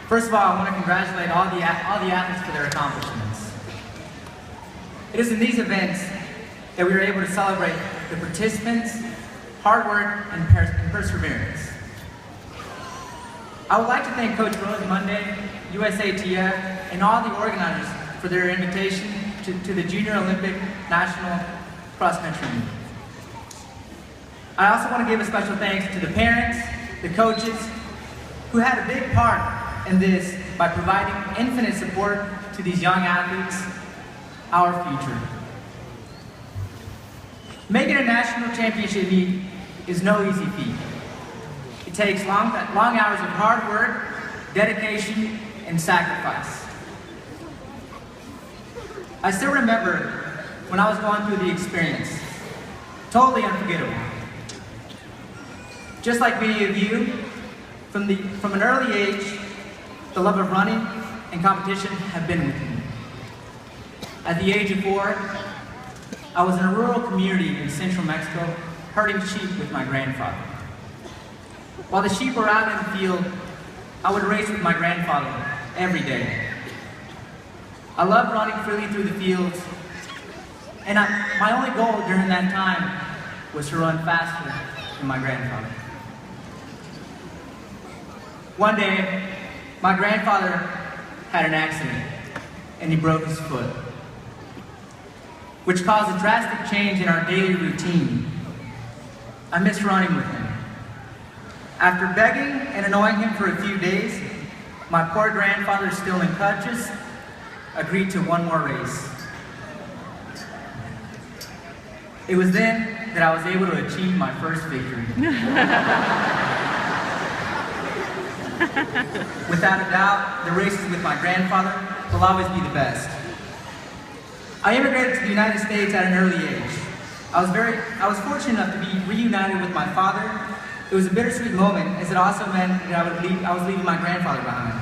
First of all, I want to congratulate all the athletes for their accomplishments. It is in these events that we are able to celebrate the participants, hard work, and perseverance. I would like to thank Coach Rose Monday, USATF, and all the organizers for their invitation to the Junior Olympic National Cross Country Meet. I also want to give a special thanks to the parents, the coaches, who had a big part in this by providing infinite support to these young athletes, our future. Making a national championship meet is no easy feat. It takes long hours of hard work, dedication, and sacrifice. I still remember when I was going through the experience. Totally unforgettable. Just like many of you, from an early age, the love of running and competition have been with me. At the age of 4, I was in a rural community in central Mexico, herding sheep with my grandfather. While the sheep were out in the field, I would race with my grandfather every day. I loved running freely through the fields, and my only goal during that time was to run faster than my grandfather. One day, my grandfather had an accident, and he broke his foot, which caused a drastic change in our daily routine. I missed running with him. After begging and annoying him for a few days, my poor grandfather, still in crutches, agreed to one more race. It was then that I was able to achieve my first victory. Without a doubt, the races with my grandfather will always be the best. I immigrated to the United States at an early age. I was fortunate enough to be reunited with my father. It was a bittersweet moment, as it also meant that I was leaving my grandfather behind.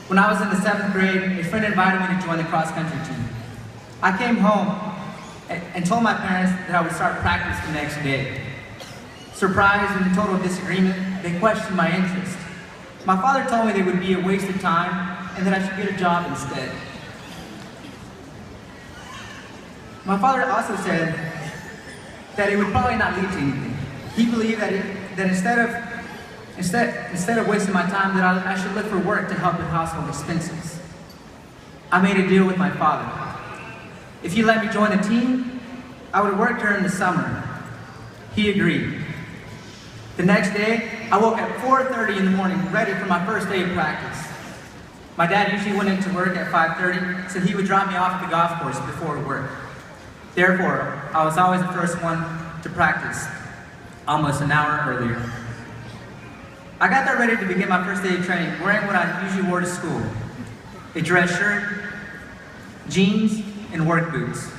When I was in the 7th grade, a friend invited me to join the cross-country team. I came home and told my parents that I would start practice the next day. Surprised and in total disagreement, they questioned my interest. My father told me that it would be a waste of time and that I should get a job instead. My father also said that it would probably not lead to anything. He believed that instead of wasting my time, that I should look for work to help with household expenses. I made a deal with my father. If he let me join the team, I would work during the summer. He agreed. The next day, I woke at 4:30 in the morning, ready for my first day of practice. My dad usually went into work at 5:30, so he would drop me off at the golf course before work. Therefore, I was always the first one to practice, almost an hour earlier. I got there ready to begin my first day of training, wearing what I usually wore to school: a dress shirt, jeans, and work boots.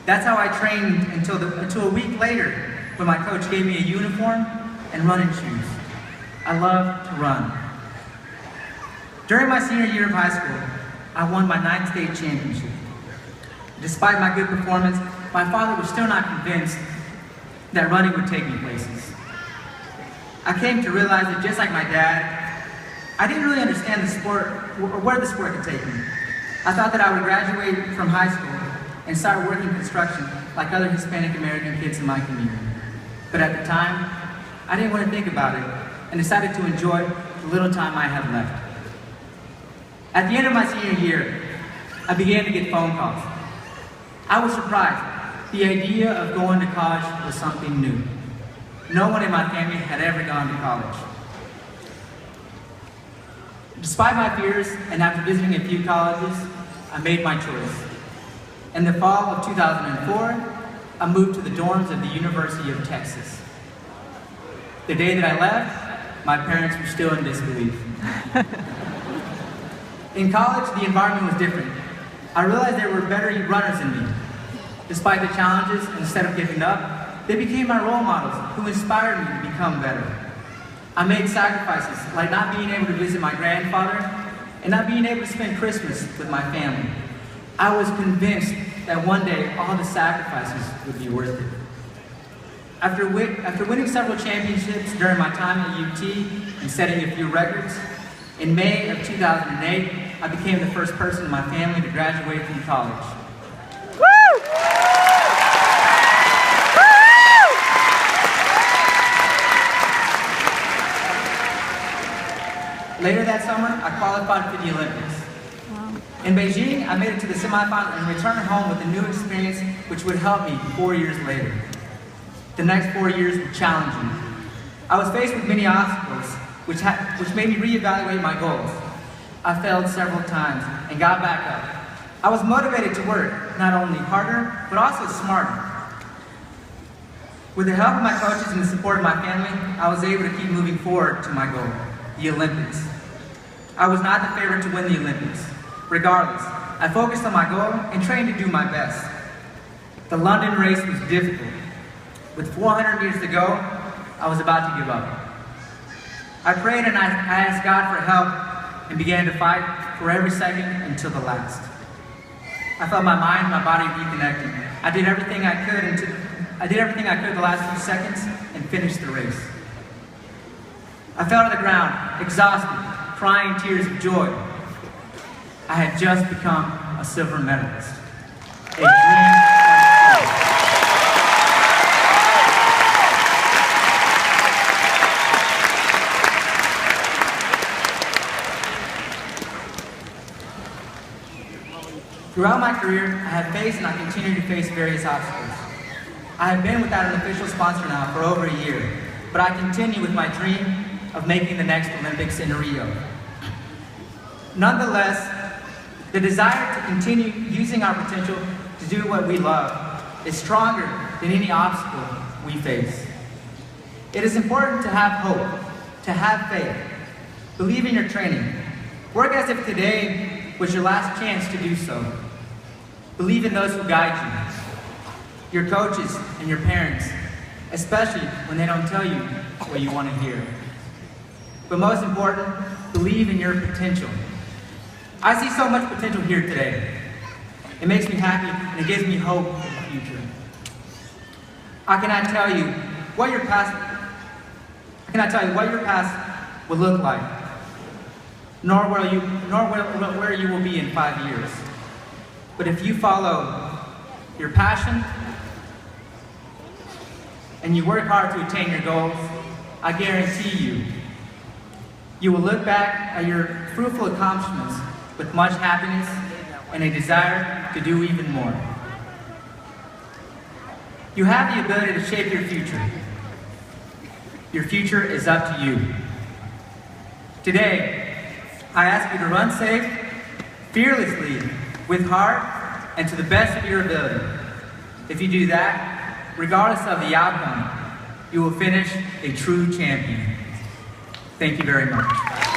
That's how I trained until a week later, when my coach gave me a uniform and running shoes. I love to run. During my senior year of high school, I won my 9th state championship. Despite my good performance, my father was still not convinced that running would take me places. I came to realize that just like my dad, I didn't really understand the sport or where the sport could take me. I thought that I would graduate from high school and start working construction like other Hispanic American kids in my community. But at the time, I didn't want to think about it and decided to enjoy the little time I had left. At the end of my senior year, I began to get phone calls. I was surprised. The idea of going to college was something new. No one in my family had ever gone to college. Despite my fears, and after visiting a few colleges, I made my choice. In the fall of 2004, I moved to the dorms of the University of Texas. The day that I left, my parents were still in disbelief. In college, the environment was different. I realized there were better runners than me. Despite the challenges, instead of giving up, they became my role models who inspired me to become better. I made sacrifices, like not being able to visit my grandfather and not being able to spend Christmas with my family. I was convinced that one day all the sacrifices would be worth it. After winning several championships during my time at UT and setting a few records, In May of 2008, I became the first person in my family to graduate from college. Woo! Later that summer, I qualified for the Olympics. Wow. In Beijing, I made it to the semifinal and returned home with a new experience which would help me 4 years later. The next 4 years were challenging. I was faced with many obstacles, which made me reevaluate my goals. I failed several times and got back up. I was motivated to work, not only harder, but also smarter. With the help of my coaches and the support of my family, I was able to keep moving forward to my goal, the Olympics. I was not the favorite to win the Olympics. Regardless, I focused on my goal and trained to do my best. The London race was difficult. With 400 meters to go, I was about to give up. I prayed and I asked God for help and began to fight for every second until the last. I felt my mind and my body reconnecting. I did everything I could the last few seconds and finished the race. I fell to the ground, exhausted, crying tears of joy. I had just become a silver medalist. A dream. Throughout my career, I have faced and I continue to face various obstacles. I have been without an official sponsor now for over a year, but I continue with my dream of making the next Olympics in Rio. Nonetheless, the desire to continue using our potential to do what we love is stronger than any obstacle we face. It is important to have hope, to have faith, believe in your training, work as if today was your last chance to do so. Believe in those who guide you, your coaches and your parents, especially when they don't tell you what you want to hear. But most important, believe in your potential. I see so much potential here today. It makes me happy and it gives me hope for the future. I cannot tell you what your past will look like, nor where you will be in 5 years. But if you follow your passion and you work hard to attain your goals, I guarantee you will look back at your fruitful accomplishments with much happiness and a desire to do even more. You have the ability to shape your future. Your future is up to you. Today, I ask you to run safe, fearlessly, with heart, and to the best of your ability. If you do that, regardless of the outcome, you will finish a true champion. Thank you very much.